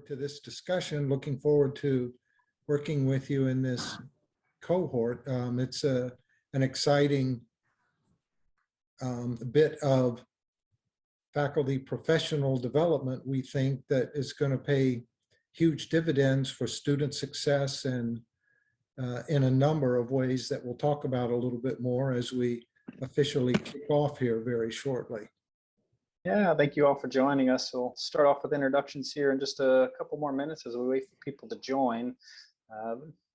forward to this discussion, looking forward to working with you in this cohort. It's an exciting bit of faculty professional development, we think, that is going to pay huge dividends for student success and in a number of ways that we'll talk about a little bit more as we officially kick off here very shortly. Yeah, thank you all for joining us. We'll start off with introductions here in just a couple more minutes as we wait for people to join.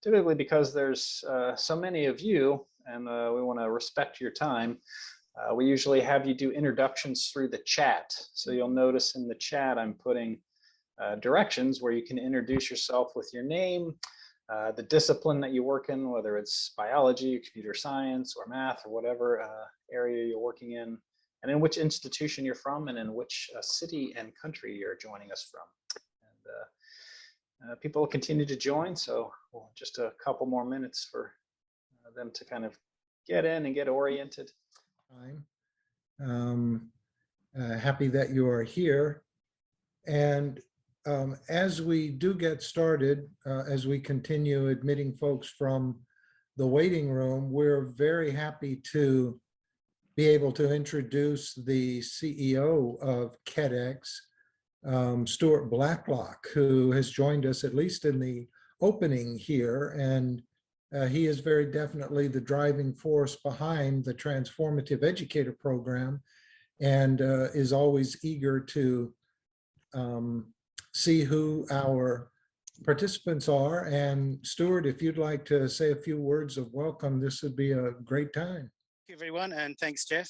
Typically because there's so many of you and we want to respect your time, we usually have you do introductions through the chat. So you'll notice in the chat I'm putting directions where you can introduce yourself with your name, the discipline that you work in, whether it's biology, computer science, or math, or whatever area you're working in, and in which institution you're from, and in which city and country you're joining us from. And people will continue to join, so just a couple more minutes for them to kind of get in and get oriented. Happy that you are here. And as we do get started, as we continue admitting folks from the waiting room, we're very happy to be able to introduce the CEO of KEDx, Stuart Blacklock, who has joined us at least in the opening here. And he is very definitely the driving force behind the Transformative Educator Program and is always eager to see who our participants are. And Stuart, if you'd like to say a few words of welcome, this would be a great time. Thank you, everyone, and thanks, Jeff.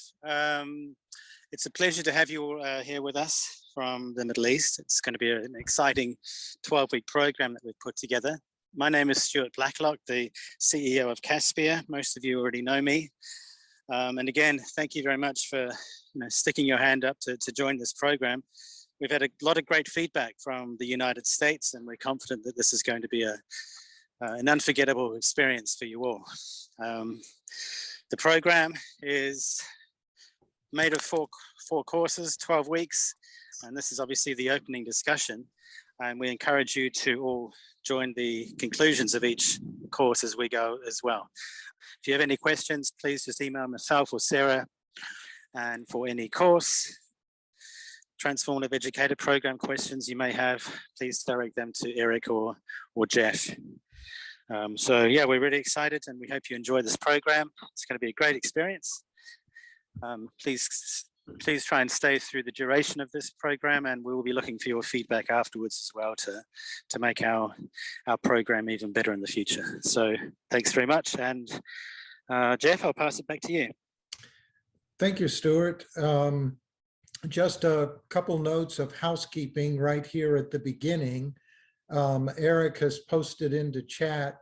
It's a pleasure to have you all here with us from the Middle East. It's going to be an exciting 12-week program that we've put together. My name is Stuart Blacklock, the CEO of Caspia. Most of you already know me. And again, thank you very much for sticking your hand up to join this program. We've had a lot of great feedback from the United States, and we're confident that this is going to be an unforgettable experience for you all. The program is made of four courses, 12 weeks, and this is obviously the opening discussion. And we encourage you to all join the conclusions of each course as we go as well. If you have any questions, please just email myself or Sarah. And for any course, Transformative Educator Program questions you may have, please direct them to Eric or Jeff. So yeah, we're really excited and we hope you enjoy this program. It's going to be a great experience. Please try and stay through the duration of this program, and we will be looking for your feedback afterwards as well to make our program even better in the future. So thanks very much. And Jeff, I'll pass it back to you. Thank you, Stuart. Just a couple notes of housekeeping right here at the beginning. Eric has posted into chat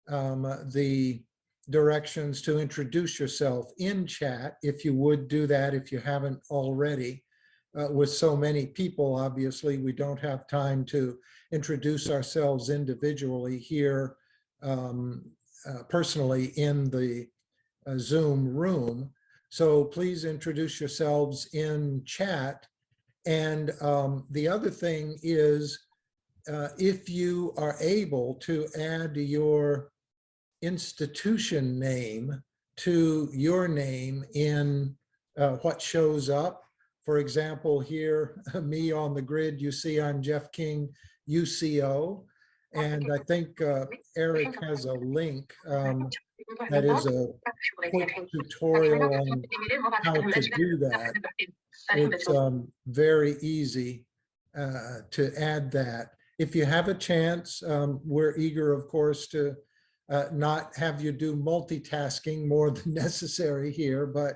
the directions to introduce yourself in chat, if you would do that if you haven't already. With so many people, obviously, we don't have time to introduce ourselves individually here personally in the Zoom room. So please introduce yourselves in chat. And the other thing is, if you are able to add your institution name to your name in what shows up. For example, here, me on the grid, you see I'm Jeff King, UCO. And I think Eric has a link that is a quick tutorial on how to do that. It's very easy to add that. If you have a chance, we're eager, of course, to not have you do multitasking more than necessary here, but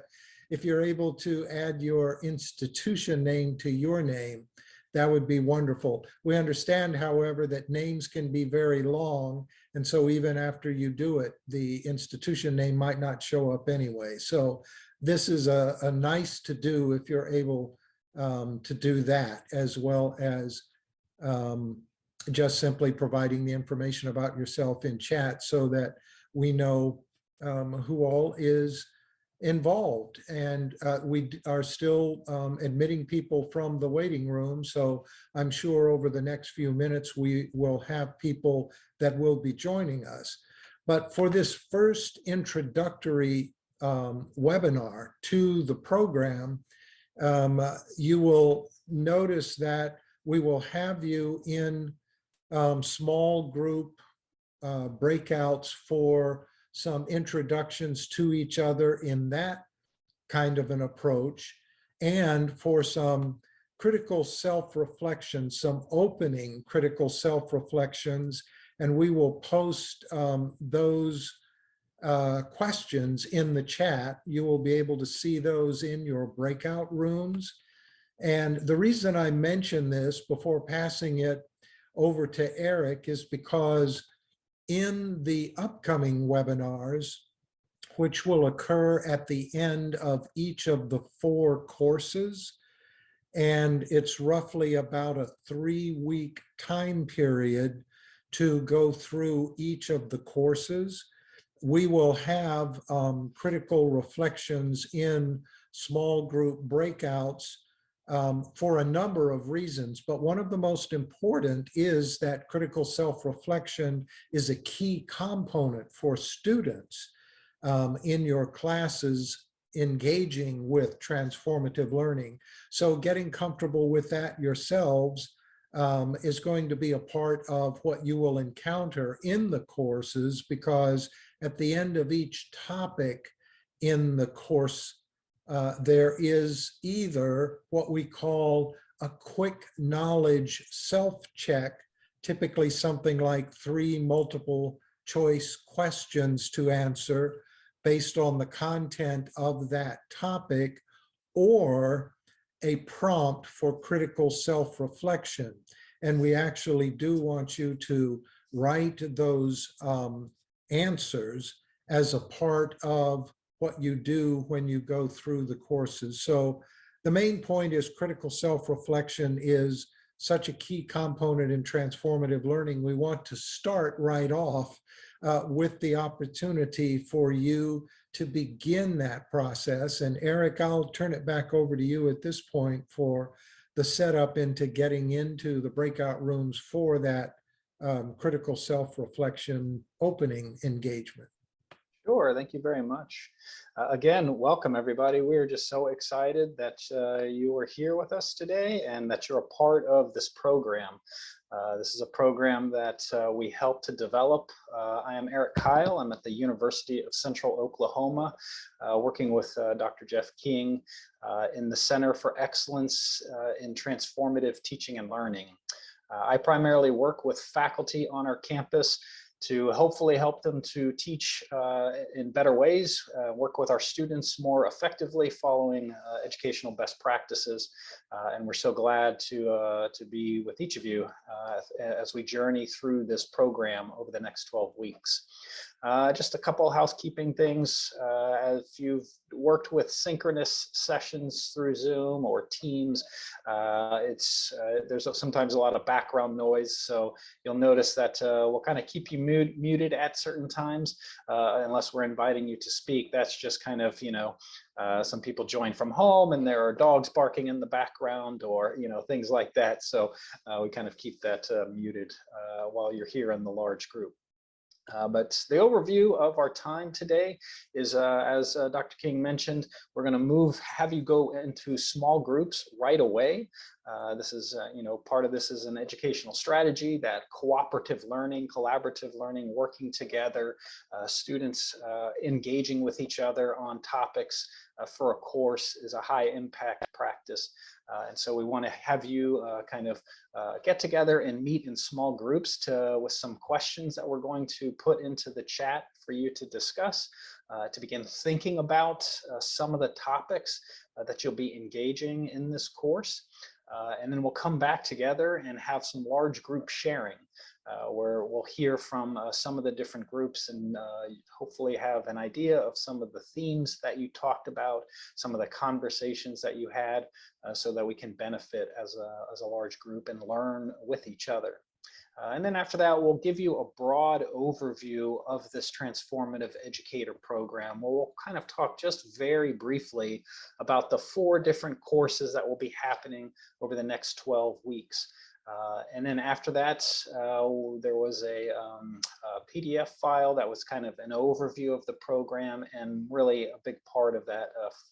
if you're able to add your institution name to your name, that would be wonderful. We understand, however, that names can be very long, and so even after you do it, the institution name might not show up anyway. So this is a nice to do if you're able to do that, as well as just simply providing the information about yourself in chat so that we know who all is involved, and we are still admitting people from the waiting room. So I'm sure over the next few minutes, we will have people that will be joining us. But for this first introductory webinar to the program, you will notice that we will have you in small group breakouts for some introductions to each other in that kind of an approach, and for some critical self-reflection, some opening critical self-reflections, and we will post those questions in the chat. You will be able to see those in your breakout rooms. And the reason I mention this before passing it over to Eric is because in the upcoming webinars, which will occur at the end of each of the 4 courses, and it's roughly about a 3-week time period to go through each of the courses, we will have critical reflections in small group breakouts for a number of reasons. But one of the most important is that critical self-reflection is a key component for students in your classes engaging with transformative learning. So getting comfortable with that yourselves is going to be a part of what you will encounter in the courses, because at the end of each topic in the course, there is either what we call a quick knowledge self-check, typically something like 3 multiple choice questions to answer based on the content of that topic, or a prompt for critical self-reflection. And we actually do want you to write those answers as a part of what you do when you go through the courses. So the main point is critical self-reflection is such a key component in transformative learning. We want to start right off with the opportunity for you to begin that process. And Eric, I'll turn it back over to you at this point for the setup into getting into the breakout rooms for that critical self-reflection opening engagement. Sure, thank you very much. Again, welcome everybody. We are just so excited that you are here with us today and that you're a part of this program. This is a program that we helped to develop. I am Eric Kyle. I'm at the University of Central Oklahoma, working with Dr. Jeff King in the Center for Excellence in Transformative Teaching and Learning. I primarily work with faculty on our campus to hopefully help them to teach in better ways, work with our students more effectively following educational best practices. And we're so glad to be with each of you as we journey through this program over the next 12 weeks. Just a couple housekeeping things. If you've worked with synchronous sessions through Zoom or Teams, there's sometimes a lot of background noise, so you'll notice that we'll kind of keep you muted at certain times unless we're inviting you to speak. That's just kind of, some people join from home and there are dogs barking in the background, or things like that. So we kind of keep that muted while you're here in the large group. But the overview of our time today is, as Dr. King mentioned, we're going to have you go into small groups right away. This is, part of this is an educational strategy that cooperative learning, collaborative learning, working together, students engaging with each other on topics for a course is a high impact practice. And so we want to have you get together and meet in small groups with some questions that we're going to put into the chat for you to discuss, to begin thinking about some of the topics that you'll be engaging in this course. And then we'll come back together and have some large group sharing where we'll hear from some of the different groups and hopefully have an idea of some of the themes that you talked about, some of the conversations that you had, so that we can benefit as a large group and learn with each other. And then after that, we'll give you a broad overview of this transformative educator program. We'll kind of talk just very briefly about the 4 different courses that will be happening over the next 12 weeks. And then after that, there was a PDF file that was kind of an overview of the program, and really a big part of that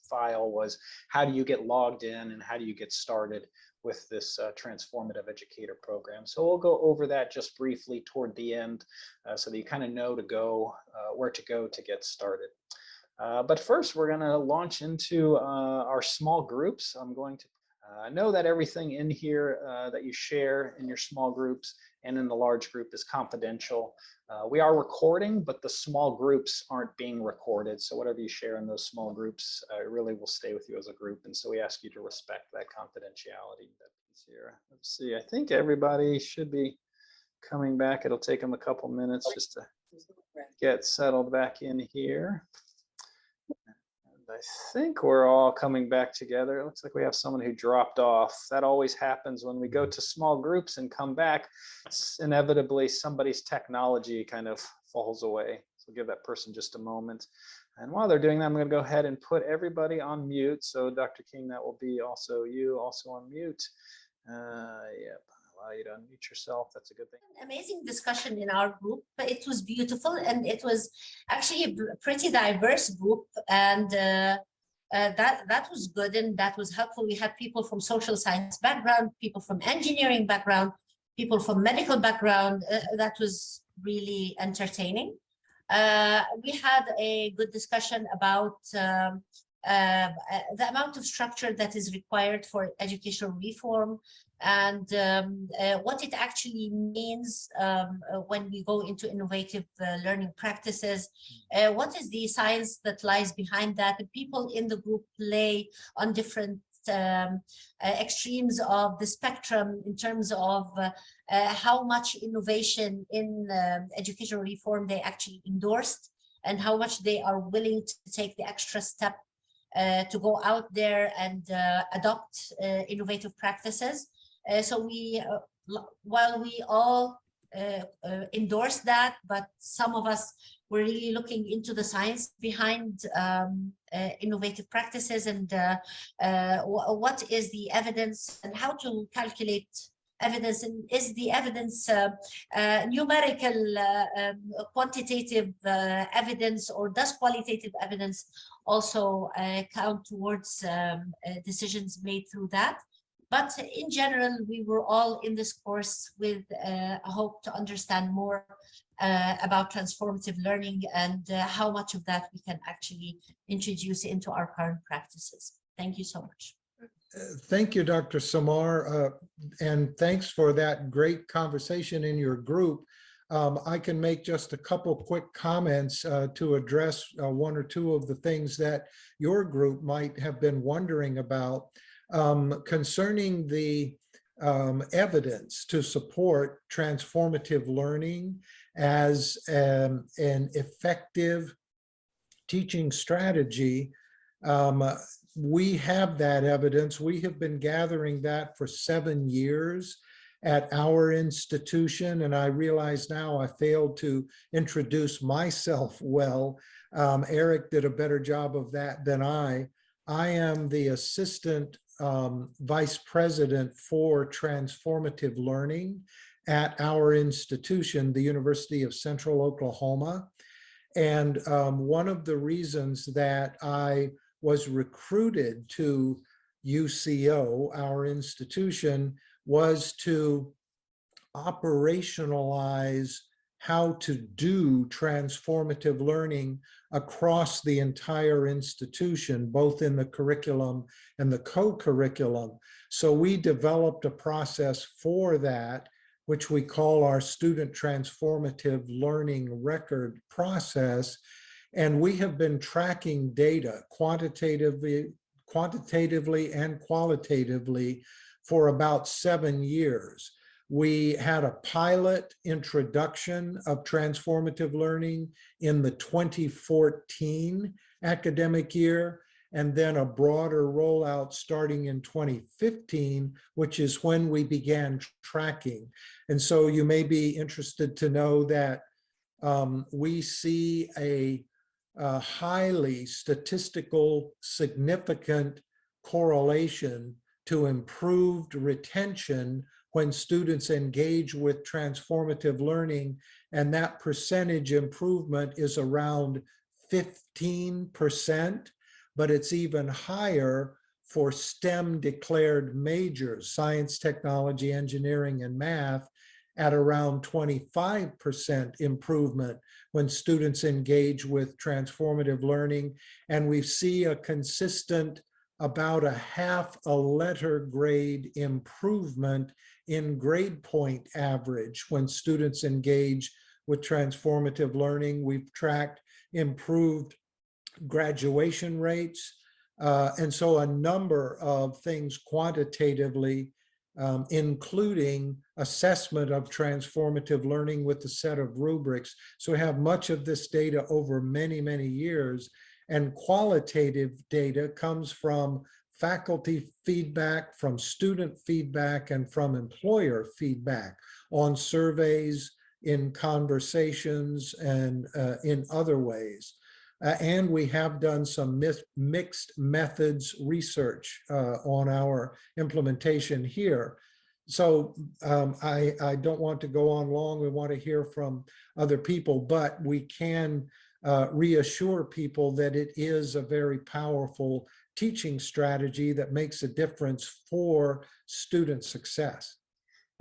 file was how do you get logged in and how do you get started with this transformative educator program. So we'll go over that just briefly toward the end so that you kind of know to go where to go to get started. But first, we're going to launch into our small groups. I'm going to know that everything in here that you share in your small groups and in the large group is confidential. We are recording, but the small groups aren't being recorded. So whatever you share in those small groups really will stay with you as a group. And so we ask you to respect that confidentiality that is here. Let's see, I think everybody should be coming back. It'll take them a couple minutes just to get settled back in here. I think we're all coming back together. It looks like we have someone who dropped off. That always happens when we go to small groups and come back. Inevitably, somebody's technology kind of falls away. So give that person just a moment. And while they're doing that, I'm going to go ahead and put everybody on mute. So Dr. King, that will be also you, also on mute. Yep. Allow you to unmute yourself. That's a good thing. Amazing discussion in our group. It was beautiful, and it was actually a pretty diverse group, and that was good, and that was helpful. We had people from social science background, people from engineering background, people from medical background. That was really entertaining. We had a good discussion about the amount of structure that is required for educational reform, and what it actually means when we go into innovative learning practices. What is the science that lies behind that? The people in the group lay on different extremes of the spectrum in terms of how much innovation in educational reform they actually endorsed, and how much they are willing to take the extra step to go out there and adopt innovative practices. So we, while we all endorse that, but some of us were really looking into the science behind innovative practices, and what is the evidence and how to calculate evidence, and is the evidence numerical, quantitative evidence, or does qualitative evidence also count towards decisions made through that? But in general, we were all in this course with a hope to understand more about transformative learning and how much of that we can actually introduce into our current practices. Thank you so much. Thank you, Dr. Samar, and thanks for that great conversation in your group. I can make just a couple quick comments to address 1 or 2 of the things that your group might have been wondering about. Concerning the evidence to support transformative learning as an effective teaching strategy, we have that evidence. We have been gathering that for 7 years at our institution, and I realize now I failed to introduce myself well. Eric did a better job of that than I. I am the assistant vice president for transformative learning at our institution, the University of Central Oklahoma. And one of the reasons that I was recruited to UCO, our institution, was to operationalize how to do transformative learning across the entire institution, both in the curriculum and the co-curriculum. So we developed a process for that, which we call our Student Transformative Learning Record process. And we have been tracking data quantitatively and qualitatively for about 7 years. We had a pilot introduction of transformative learning in the 2014 academic year, and then a broader rollout starting in 2015, which is when we began tracking. And so you may be interested to know that we see a highly statistical significant correlation to improved retention when students engage with transformative learning, and that percentage improvement is around 15%, but it's even higher for STEM declared majors, science, technology, engineering, and math, at around 25% improvement when students engage with transformative learning. And we see a consistent about a half a letter grade improvement in grade point average when students engage with transformative learning. We've tracked improved graduation rates. And so a number of things quantitatively, including assessment of transformative learning with a set of rubrics. So we have much of this data over many, many years. And qualitative data comes from faculty feedback, from student feedback, and from employer feedback on surveys, in conversations, and in other ways. And we have done some mixed methods research on our implementation here. So I don't want to go on long. We want to hear from other people, but we can reassure people that it is a very powerful teaching strategy that makes a difference for student success.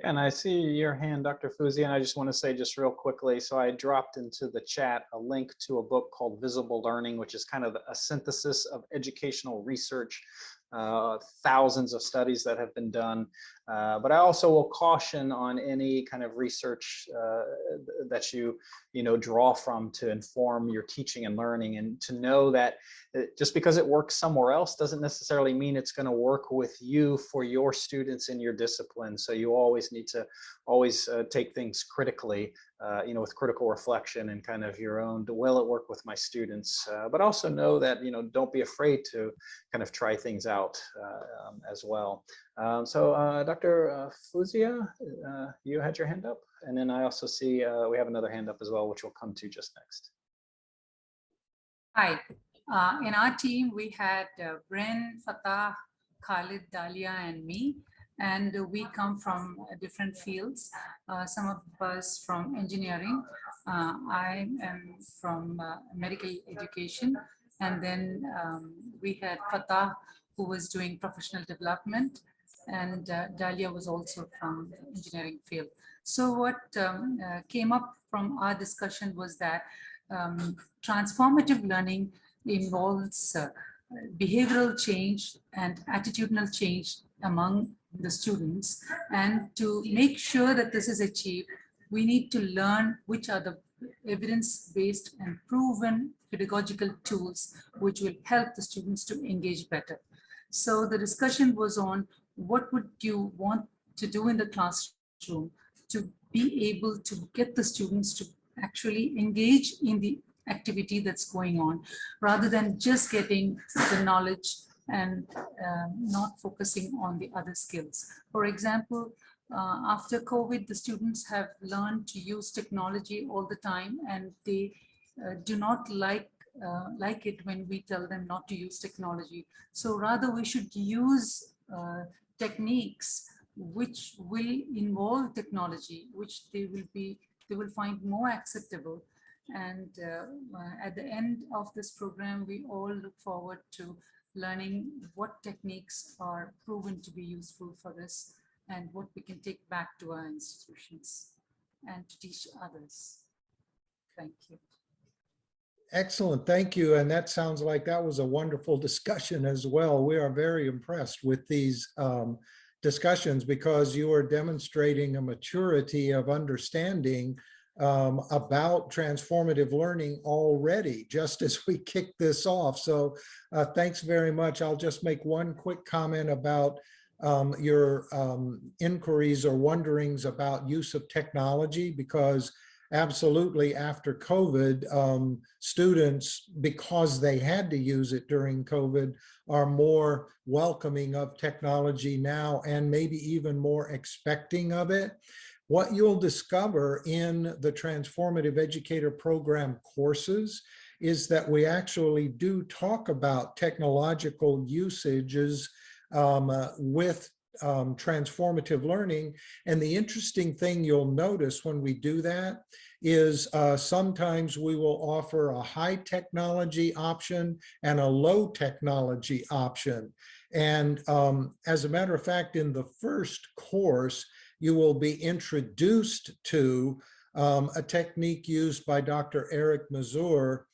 And I see your hand, Dr. Fuzia, and I just want to say just real quickly, so I dropped into the chat a link to a book called Visible Learning, which is kind of a synthesis of educational research, thousands of studies that have been done. But I also will caution on any kind of research that you draw from to inform your teaching and learning, and to know that just because it works somewhere else doesn't necessarily mean it's going to work with you for your students in your discipline. So you always need to take things critically, with critical reflection and kind of your own, will it work with my students? But also know that, don't be afraid to kind of try things out as well. So Dr. Fuzia, you had your hand up, and then I also see we have another hand up as well, which we'll come to just next. Hi, in our team, we had Bren, Fatah, Khalid, Dalia, and me, and we come from different fields. Some of us from engineering. I am from medical education, and then we had Fatah, who was doing professional development, and Dalia was also from the engineering field. So what came up from our discussion was that transformative learning involves behavioral change and attitudinal change among the students. And to make sure that this is achieved, we need to learn which are the evidence-based and proven pedagogical tools which will help the students to engage better. So the discussion was on what would you want to do in the classroom to be able to get the students to actually engage in the activity that's going on, rather than just getting the knowledge and not focusing on the other skills. For example, after COVID, the students have learned to use technology all the time, and they do not like it when we tell them not to use technology. So rather we should use techniques which will involve technology, which they will find more acceptable. And at the end of this program, we all look forward to learning what techniques are proven to be useful for this, and what we can take back to our institutions and to teach others. Thank you. Excellent, thank you. And that sounds like that was a wonderful discussion as well. We are very impressed with these discussions, because you are demonstrating a maturity of understanding about transformative learning already, just as we kick this off. So thanks very much. I'll just make one quick comment about your inquiries or wonderings about use of technology, because absolutely after COVID, students, because they had to use it during COVID, are more welcoming of technology now and maybe even more expecting of it. What you'll discover in the Transformative Educator Program courses is that we actually do talk about technological usages with transformative learning. And the interesting thing you'll notice when we do that is sometimes we will offer a high technology option and a low technology option. And as a matter of fact, in the first course, you will be introduced to a technique used by Dr. Eric Mazur,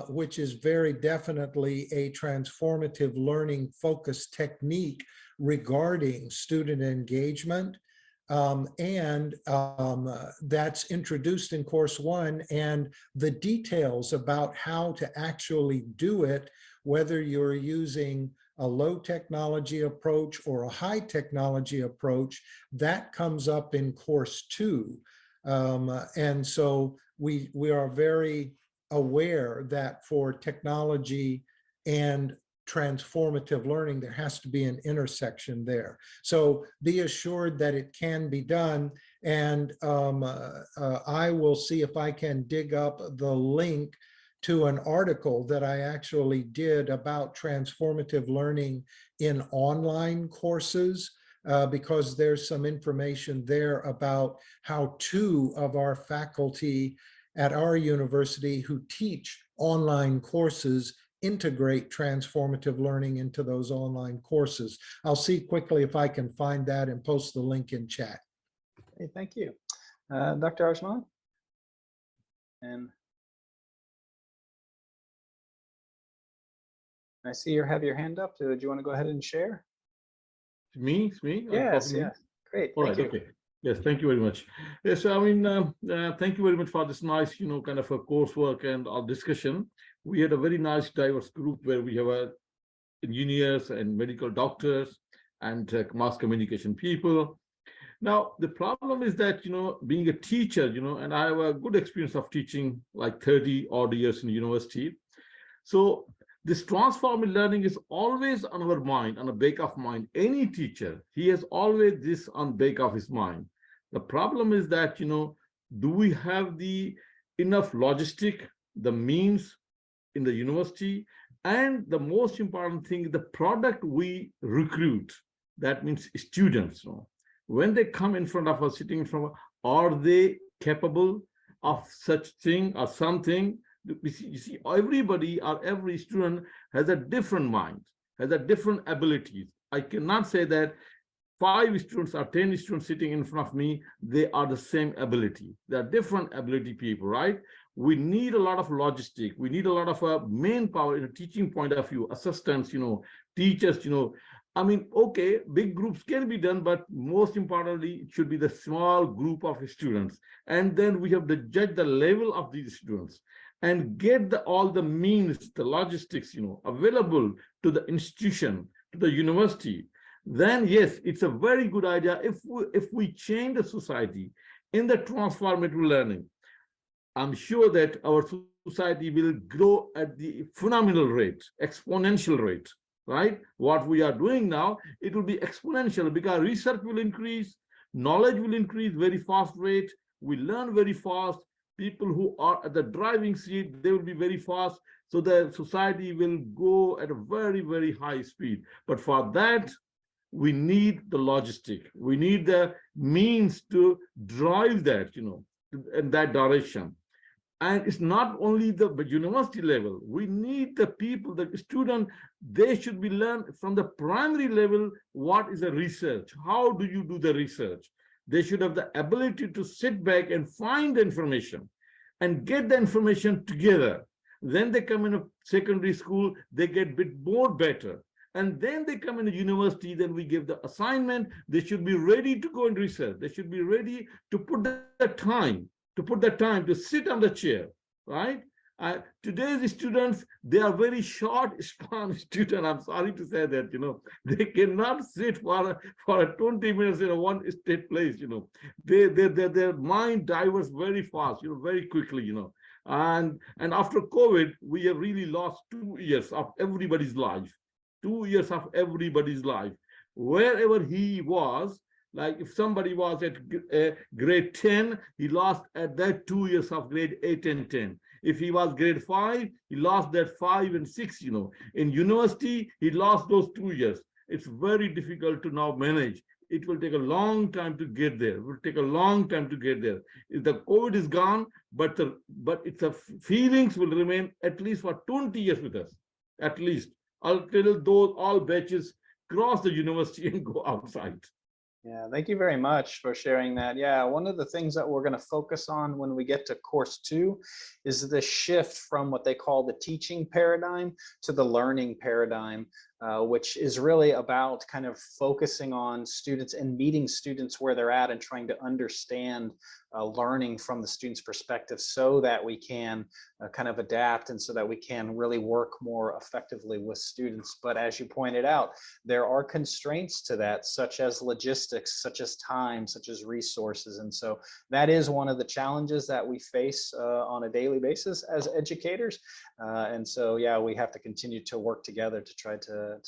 which is very definitely a transformative learning focused technique regarding student engagement. That's introduced in course 1, and the details about how to actually do it, whether you're using a low technology approach or a high technology approach, that comes up in course 2. And so we are very aware that for technology and transformative learning, there has to be an intersection there. So be assured that it can be done. And I will see if I can dig up the link to an article that I actually did about transformative learning in online courses, because there's some information there about how 2 of our faculty at our university who teach online courses integrate transformative learning into those online courses. I'll see quickly if I can find that and post the link in chat. Okay, thank you. Dr. Arshman? And I see you have your hand up. Do you want to go ahead and share? Me? Me? Yes, yes. Great. All Thank right, you. okay. Yes, thank you very much. Yes, I mean, thank you very much for this nice, kind of a coursework and our discussion. We had a very nice diverse group where we have engineers and medical doctors and mass communication people. Now, the problem is that, being a teacher, and I have a good experience of teaching like 30 odd years in university. So this transformative learning is always on our mind, on the back of mind. Any teacher, he has always this on back of his mind. The problem is that, do we have the enough logistic, the means in the university, and the most important thing, the product we recruit, that means students. When they come in front of us, sitting in front of us, are they capable of such thing or something? You see, everybody or every student has a different mind, has a different abilities. I cannot say that 5 students or 10 students sitting in front of me, they are the same ability. They are different ability people, right? We need a lot of logistic. We need a lot of manpower in a teaching point of view, assistants, teachers, I mean, okay, big groups can be done, but most importantly, it should be the small group of students. And then we have to judge the level of these students and get all the means, the logistics, available to the institution, to the university. Then yes, it's a very good idea if we change the society in the transformative learning. I'm sure that our society will grow at the phenomenal rate, exponential rate, right? What we are doing now, it will be exponential because research will increase, knowledge will increase very fast rate, we learn very fast, people who are at the driving seat, they will be very fast, so the society will go at a very, very high speed. But for that, we need the logistic, we need the means to drive that, in that direction. And it's not only the university level. We need the people, the student, they should be learned from the primary level, what is the research? How do you do the research? They should have the ability to sit back and find the information and get the information together. Then they come in a secondary school, they get a bit more better. And then they come in a university, then we give the assignment. They should be ready to go and research. They should be ready to put the time, to sit on the chair, right? Today's students, they are very short span student. I'm sorry to say that, they cannot sit for a 20 minutes in a one state place, their mind diverts very fast, very quickly, and after COVID, we have really lost 2 years of everybody's life, 2 years of everybody's life, wherever he was. Like if somebody was at grade 10, he lost at that 2 years of grade 8 and 10. If he was grade 5, he lost that 5 and 6, In university, he lost those 2 years. It's very difficult to now manage. It will take a long time to get there. It will take a long time to get there. If the COVID is gone, but it's a feelings will remain at least for 20 years with us, at least, until those all batches cross the university and go outside. Yeah, thank you very much for sharing that. Yeah, one of the things that we're going to focus on when we get to course 2 is the shift from what they call the teaching paradigm to the learning paradigm, which is really about kind of focusing on students and meeting students where they're at and trying to understand learning from the student's perspective so that we can kind of adapt and so that we can really work more effectively with students. But as you pointed out, there are constraints to that, such as logistics, such as time, such as resources. And so that is one of the challenges that we face on a daily basis as educators. And so, yeah, we have to continue to work together to try to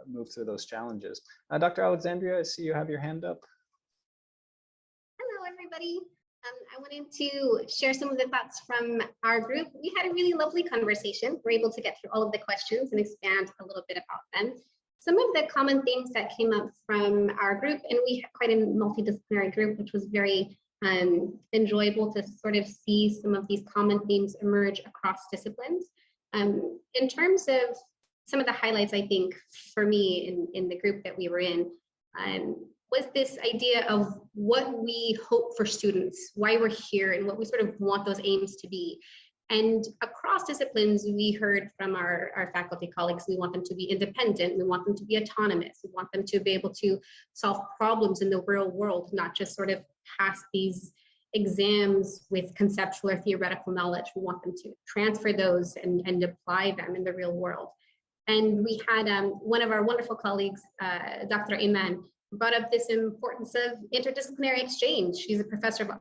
move through those challenges. Dr. Alexandria, I see you have your hand up. Hello, everybody. I wanted to share some of the thoughts from our group. We had a really lovely conversation. We're able to get through all of the questions and expand a little bit about them. Some of the common themes that came up from our group, and we had quite a multidisciplinary group, which was very enjoyable to sort of see some of these common themes emerge across disciplines. In terms of some of the highlights, I think, for me in the group that we were in, was this idea of what we hope for students, why we're here, and what we sort of want those aims to be. And across disciplines, we heard from our faculty colleagues, we want them to be independent, we want them to be autonomous, we want them to be able to solve problems in the real world, not just sort of pass these exams with conceptual or theoretical knowledge. We want them to transfer those and apply them in the real world. And we had one of our wonderful colleagues, Dr. Iman, brought up this importance of interdisciplinary exchange. She's a professor of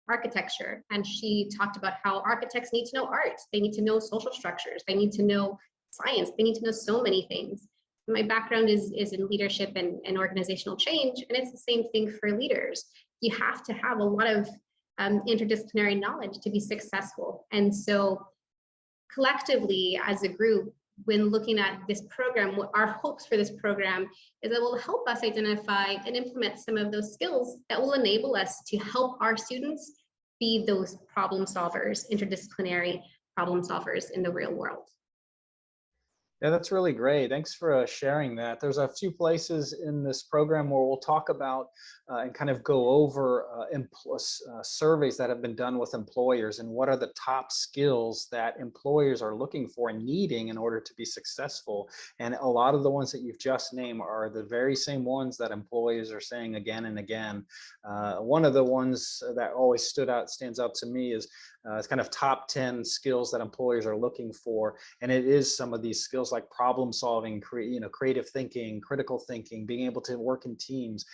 architecture, and she talked about how architects need to know art, they need to know social structures, they need to know science, they need to know so many things. My background is in leadership and organizational change, and it's the same thing for leaders. You have to have a lot of interdisciplinary knowledge to be successful. And so collectively as a group, when looking at this program, what our hopes for this program is that it will help us identify and implement some of those skills that will enable us to help our students be those problem solvers, interdisciplinary problem solvers in the real world. Yeah, that's really great. Thanks for sharing that. There's a few places in this program where we'll talk about and kind of go over surveys that have been done with employers and what are the top skills that employers are looking for and needing in order to be successful. And a lot of the ones that you've just named are the very same ones that employers are saying again and again. One of the ones that always stands out to me is it's kind of top 10 skills that employers are looking for. And it is some of these skills like problem solving, creative thinking, critical thinking, being able to work in teams,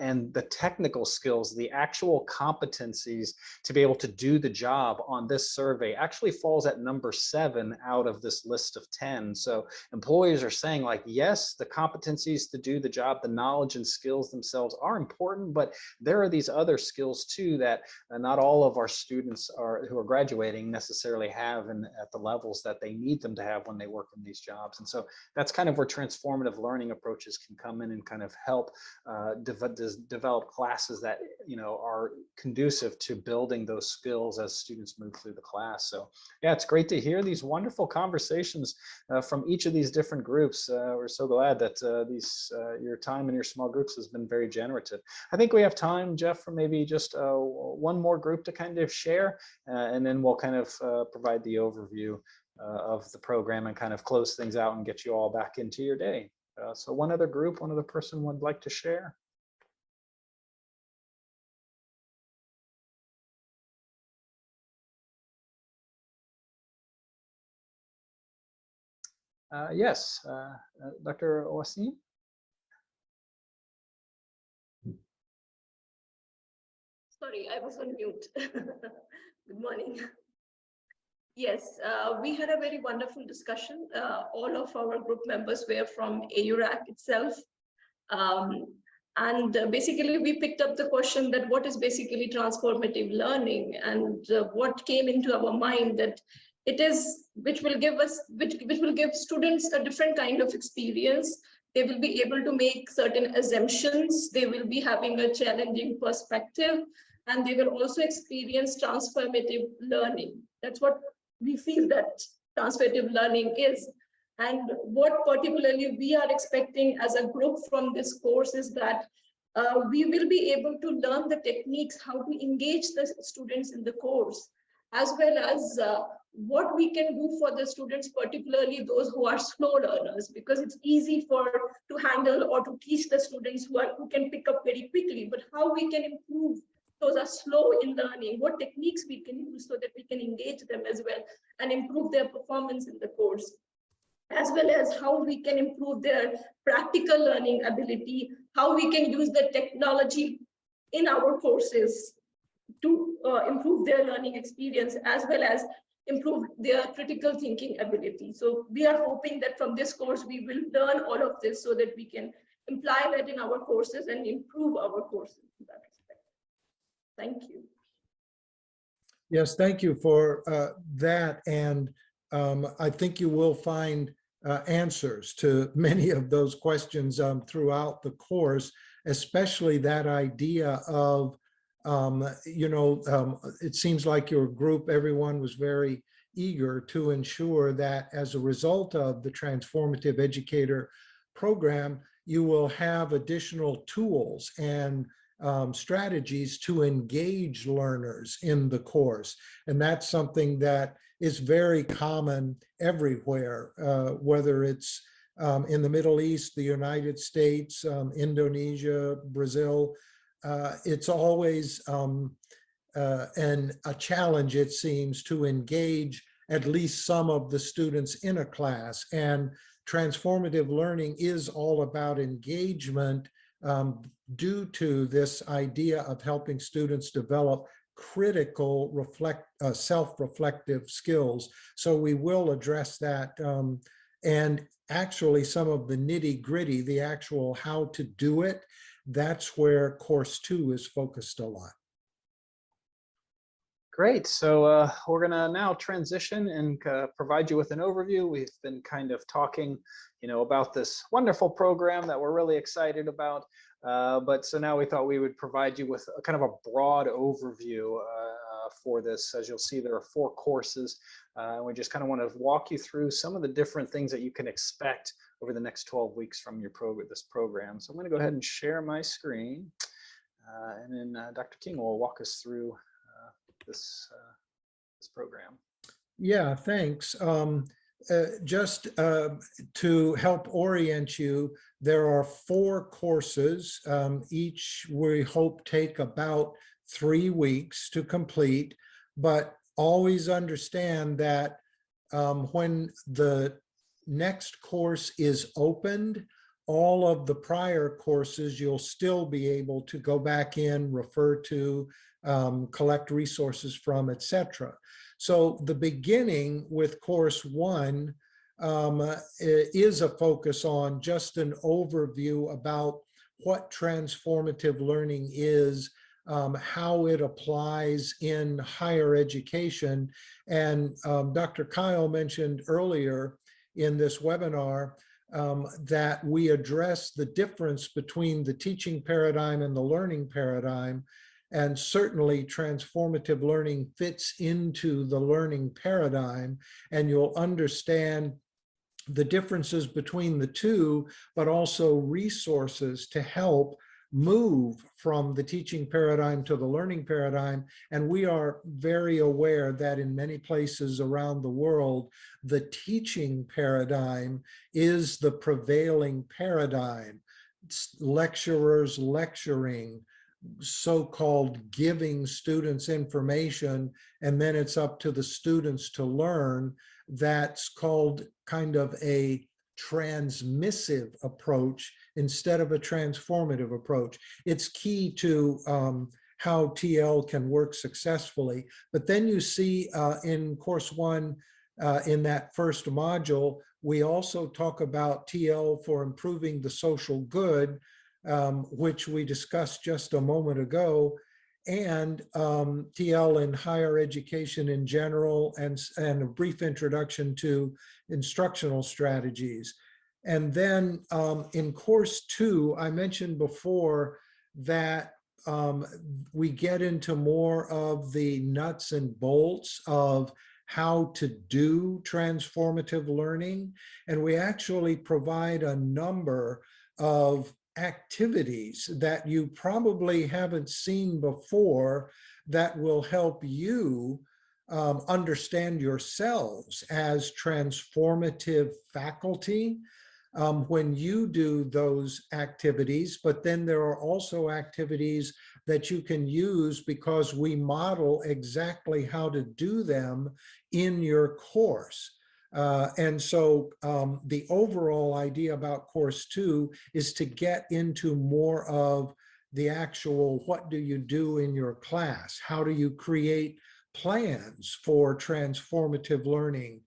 and the technical skills, the actual competencies to be able to do the job on this survey actually falls at number 7 out of this list of 10. So employers are saying like, yes, the competencies to do the job, the knowledge and skills themselves are important, but there are these other skills too that not all of our students who are graduating necessarily have at the levels that they need them to have when they work in these jobs. And so that's kind of where transformative learning approaches can come in and kind of help develop classes that are conducive to building those skills as students move through the class. So yeah, it's great to hear these wonderful conversations from each of these different groups. We're so glad that your time in your small groups has been very generative. I think we have time, Jeff, for maybe just one more group to kind of share, and then we'll kind of provide the overview of the program and kind of close things out and get you all back into your day. So one other group, one other person would like to share. Yes, Dr. Wasim? Sorry, I was on mute. Good morning. Yes, we had a very wonderful discussion. All of our group members were from AURAC itself. Basically, we picked up the question that what is basically transformative learning, and what came into our mind that it is, which will give students a different kind of experience. They will be able to make certain assumptions. They will be having a challenging perspective, and they will also experience transformative learning. That's what we feel that transformative learning is. And what particularly we are expecting as a group from this course is that we will be able to learn the techniques, how to engage the students in the course, as well as what we can do for the students, particularly those who are slow learners, because it's easy to handle or to teach the students who can pick up very quickly, but how we can improve those are slow in learning, what techniques we can use so that we can engage them as well and improve their performance in the course, as well as how we can improve their practical learning ability, how we can use the technology in our courses to improve their learning experience, as well as improve their critical thinking ability. So we are hoping that from this course, we will learn all of this so that we can imply that in our courses and improve our courses in that respect. Thank you. Yes, thank you for that. And I think you will find answers to many of those questions throughout the course, especially that idea of, it seems like your group, everyone was very eager to ensure that as a result of the Transformative Educator program, you will have additional tools and strategies to engage learners in the course. And that's something that is very common everywhere, whether it's in the Middle East, the United States, Indonesia, Brazil. It's always a challenge, it seems, to engage at least some of the students in a class. And transformative learning is all about engagement due to this idea of helping students develop critical self-reflective skills. So we will address that, and actually some of the nitty-gritty, the actual how to do it, that's where course 2 is focused a lot. Great. So we're going to now transition and provide you with an overview. We've been kind of talking, about this wonderful program that we're really excited about. But so now we thought we would provide you with a kind of a broad overview for this. As you'll see, there are 4 courses. And we just kind of want to walk you through some of the different things that you can expect over the next 12 weeks from this program. So I'm going to go ahead and share my screen. And then Dr. King will walk us through this program. Yeah, thanks. Just to help orient you, there are 4 courses, each we hope take about 3 weeks to complete, but always understand that when the next course is opened, all of the prior courses you'll still be able to go back in, refer to, collect resources from, etc. So the beginning with course 1 is a focus on just an overview about what transformative learning is, how it applies in higher education. And Dr. Kyle mentioned earlier in this webinar that we address the difference between the teaching paradigm and the learning paradigm. And certainly transformative learning fits into the learning paradigm, and you'll understand the differences between the two, but also resources to help move from the teaching paradigm to the learning paradigm. And we are very aware that in many places around the world, the teaching paradigm is the prevailing paradigm. It's lecturers lecturing, so-called giving students information, and then it's up to the students to learn. that's called kind of a transmissive approach instead of a transformative approach. It's key to how TL can work successfully. But then you see in course one, in that first module, we also talk about TL for improving the social good, which we discussed just a moment ago, and TL in higher education in general, and a brief introduction to instructional strategies. And then in course two, I mentioned before that we get into more of the nuts and bolts of how to do transformative learning. And we actually provide a number of activities that you probably haven't seen before that will help you understand yourselves as transformative faculty when you do those activities. But then there are also activities that you can use because we model exactly how to do them in your course. And so the overall idea about course two is to get into more of the actual, what do you do in your class? How do you create plans for transformative learning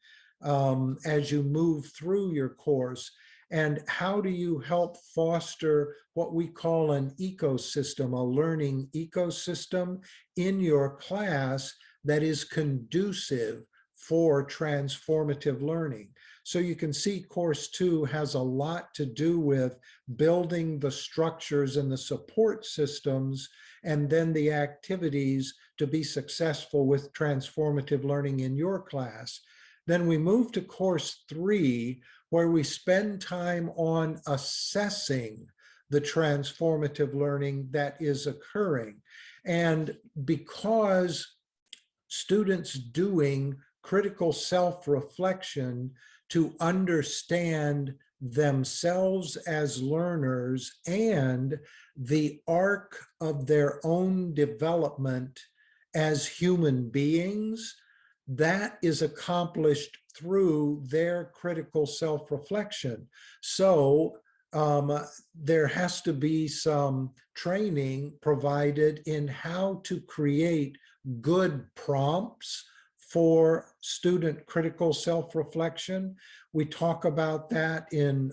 as you move through your course? And how do you help foster what we call an ecosystem, a learning ecosystem in your class that is conducive for transformative learning? So you can see course two has a lot to do with building the structures and the support systems, and then the activities to be successful with transformative learning in your class. Then we move to course three, where we spend time on assessing the transformative learning that is occurring. And because students doing critical self-reflection to understand themselves as learners and the arc of their own development as human beings, that is accomplished through their critical self-reflection. So there has to be some training provided in how to create good prompts for student critical self-reflection. We talk about that in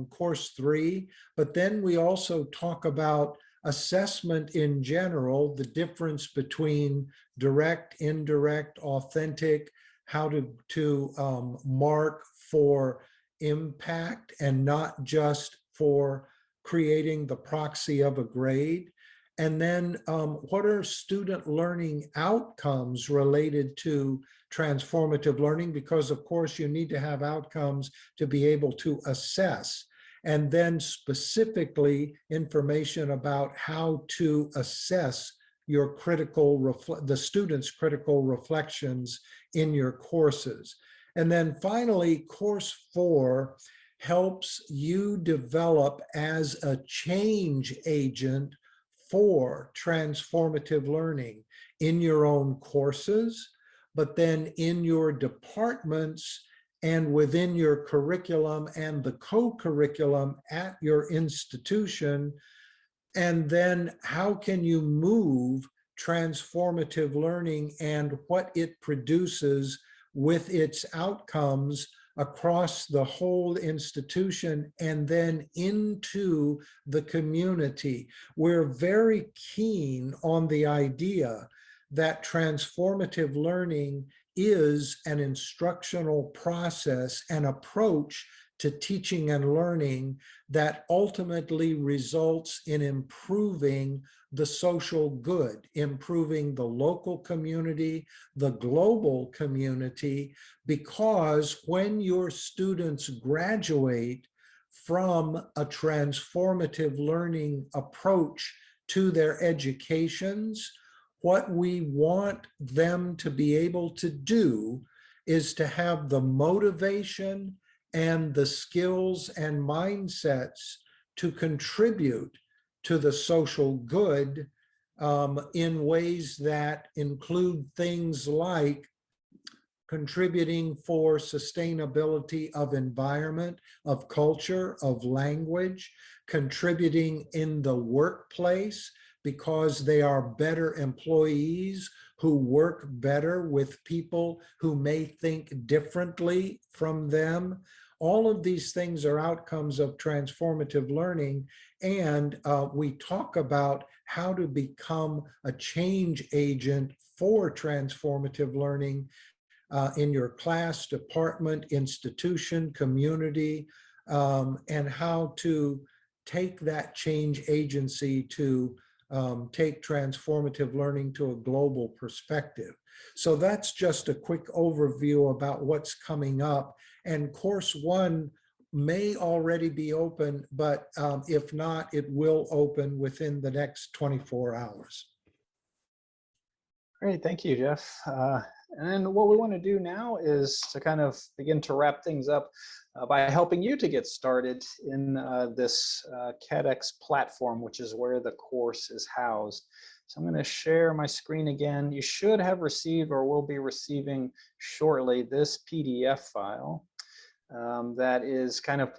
course three, but then we also talk about assessment in general, the difference between direct, indirect, authentic, how to mark for impact and not just for creating the proxy of a grade. And then what are student learning outcomes related to transformative learning? Because of course you need to have outcomes to be able to assess. And then specifically information about how to assess your the students' critical reflections in your courses. And then finally, course four helps you develop as a change agent for transformative learning in your own courses, but then in your departments and within your curriculum and the co-curriculum at your institution. And then how can you move transformative learning and what it produces with its outcomes across the whole institution and then into the community? We're very keen on the idea that transformative learning is an instructional process, an approach to teaching and learning that ultimately results in improving the social good, improving the local community, the global community, because when your students graduate from a transformative learning approach to their educations, what we want them to be able to do is to have the motivation and the skills and mindsets to contribute to the social good in ways that include things like contributing for sustainability of environment, of culture, of language, contributing in the workplace because they are better employees who work better with people who may think differently from them. All of these things are outcomes of transformative learning. And we talk about how to become a change agent for transformative learning in your class, department, institution, community, and how to take that change agency to take transformative learning to a global perspective. So that's just a quick overview about what's coming up. And course one may already be open, but if not, it will open within the next 24 hours. Great, thank you, Jeff. And then what we want to do now is to kind of begin to wrap things up by helping you to get started in this CADX platform, which is where the course is housed. So I'm going to share my screen again. You should have received or will be receiving shortly this PDF file. That is kind of,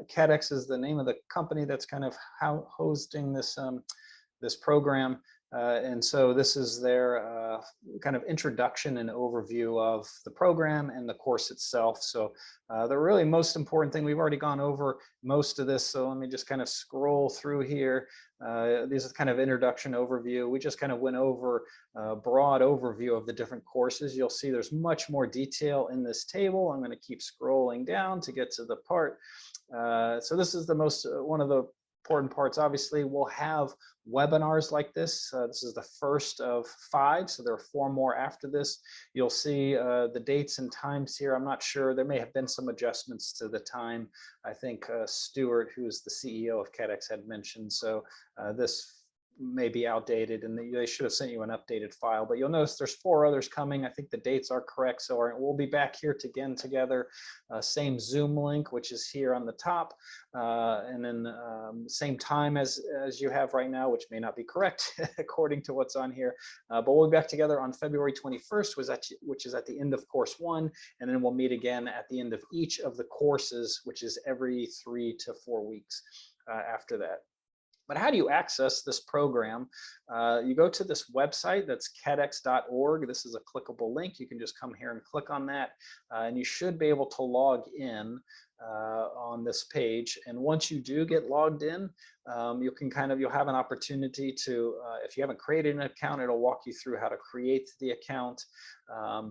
CADX is the name of the company that's kind of hosting this, this program. And so this is their kind of introduction and overview of the program and the course itself. So the really most important thing, we've already gone over most of this, so let me just kind of scroll through here. This is kind of introduction overview. We just kind of went over a broad overview of the different courses. You'll see there's much more detail in this table. I'm going to keep scrolling down to get to the part. So this is the most, one of the important parts. Obviously, we'll have webinars like this. This is the first of 5, so there are 4 more after this. You'll see the dates and times here. I'm not sure. There may have been some adjustments to the time. I think Stuart, who's the CEO of CADX, had mentioned. So this may be outdated, and they should have sent you an updated file, but you'll notice there's 4 others coming. I think the dates are correct. So we'll be back here again together, same Zoom link, which is here on the top, and then same time as you have right now, which may not be correct according to what's on here, but we'll be back together on February 21st, which is at the end of course 1, and then we'll meet again at the end of each of the courses, which is every 3 to 4 weeks after that. But how do you access this program? You go to this website, that's cadx.org. This is a clickable link. You can just come here and click on that, and you should be able to log in on this page. And once you do get logged in, you'll have an opportunity to, if you haven't created an account, it'll walk you through how to create the account.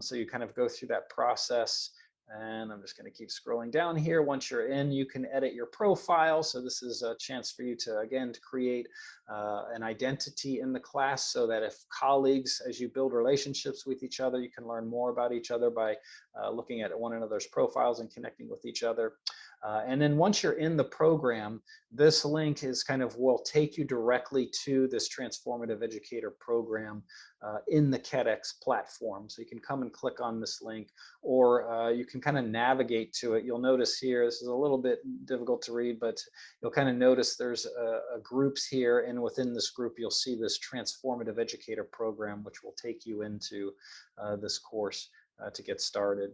So you kind of go through that process. And I'm just going to keep scrolling down here. Once you're in, you can edit your profile. So this is a chance for you to, again, to create an identity in the class, so that if colleagues, as you build relationships with each other, you can learn more about each other by looking at one another's profiles and connecting with each other. And then once you're in the program, this link is will take you directly to this Transformative Educator program in the CADX platform. So you can come and click on this link, or you can kind of navigate to it. You'll notice here, this is a little bit difficult to read, but you'll kind of notice there's groups here, and within this group, you'll see this Transformative Educator program, which will take you into this course to get started.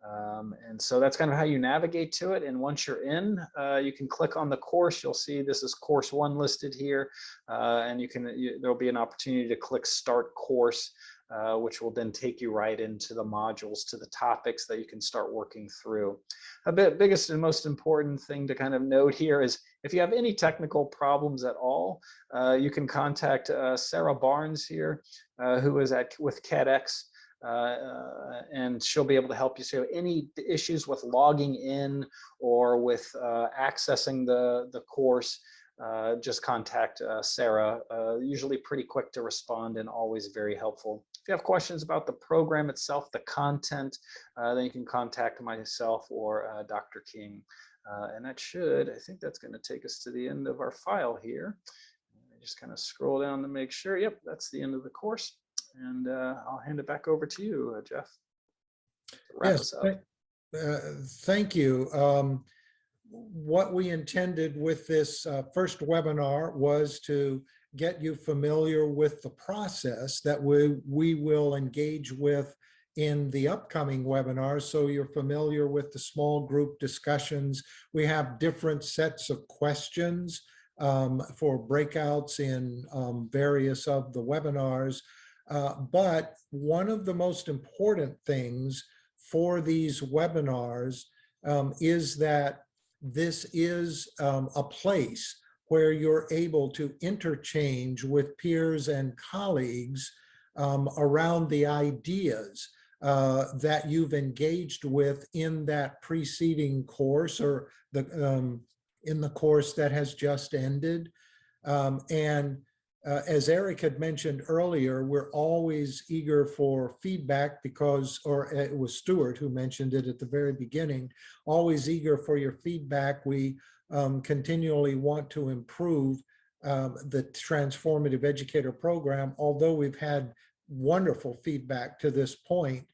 And so that's kind of how you navigate to it. And once you're in, you can click on the course. You'll see this is course 1 listed here, and there'll be an opportunity to click Start Course, which will then take you right into the modules, to the topics that you can start working through. Biggest and most important thing to kind of note here is, if you have any technical problems at all, you can contact Sarah Barnes here, who is with CADX. And she'll be able to help you. So any issues with logging in or with accessing the course, just contact Sarah. Usually pretty quick to respond and always very helpful. If you have questions about the program itself, the content, then you can contact myself or Dr. King. And that I think that's going to take us to the end of our file here. Just kind of scroll down to make sure. Yep, that's the end of the course. And I'll hand it back over to you, Jeff. Wrap us up. Thank you. What we intended with this first webinar was to get you familiar with the process that we will engage with in the upcoming webinars, so you're familiar with the small group discussions. We have different sets of questions for breakouts in various of the webinars. But one of the most important things for these webinars is that this is a place where you're able to interchange with peers and colleagues around the ideas that you've engaged with in that preceding course or in the course that has just ended. As Eric had mentioned earlier, we're always eager for feedback because, or it was Stuart who mentioned it at the very beginning, always eager for your feedback. We continually want to improve the Transformative Educator program, although we've had wonderful feedback to this point.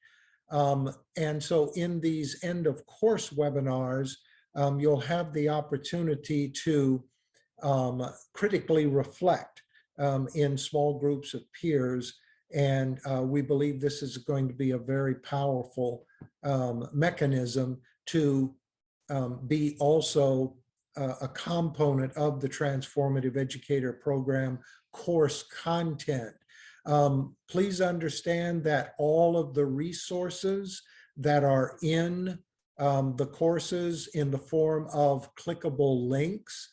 And so in these end of course webinars, you'll have the opportunity to critically reflect in small groups of peers. And we believe this is going to be a very powerful mechanism to be also a component of the Transformative Educator program course content. Please understand that all of the resources that are in the courses in the form of clickable links,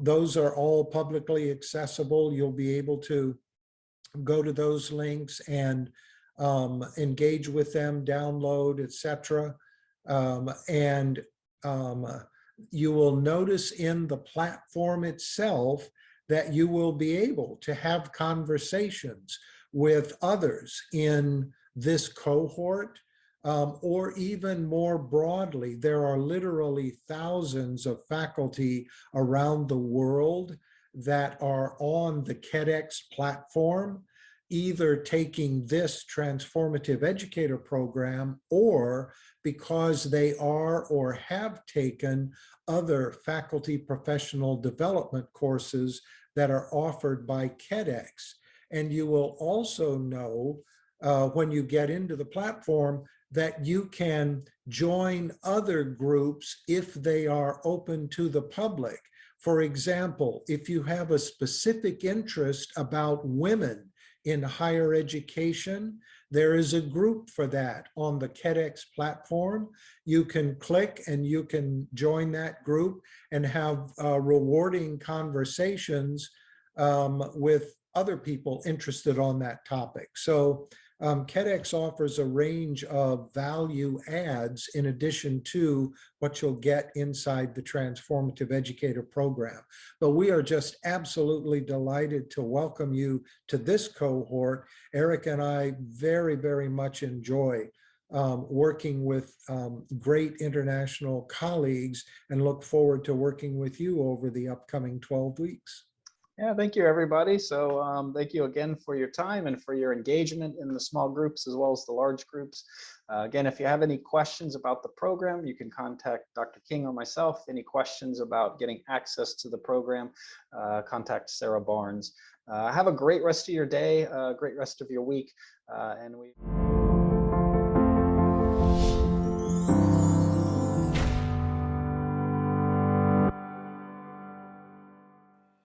those are all publicly accessible. You'll be able to go to those links and engage with them, download, etc. You will notice in the platform itself that you will be able to have conversations with others in this cohort, or even more broadly. There are literally thousands of faculty around the world that are on the KEDx platform, either taking this Transformative Educator program or because they are or have taken other faculty professional development courses that are offered by KEDx. And you will also know when you get into the platform that you can join other groups if they are open to the public. For example, if you have a specific interest about women in higher education, there is a group for that on the KEDx platform. You can click and you can join that group and have rewarding conversations with other people interested on that topic. So KEDx offers a range of value adds in addition to what you'll get inside the Transformative Educator program. But we are just absolutely delighted to welcome you to this cohort. Eric and I very, very much enjoy working with great international colleagues and look forward to working with you over the upcoming 12 weeks. Yeah, thank you, everybody. So thank you again for your time and for your engagement in the small groups as well as the large groups. Again, if you have any questions about the program, you can contact Dr. King or myself. Any questions about getting access to the program, contact Sarah Barnes. Have a great rest of your day, great rest of your week, and we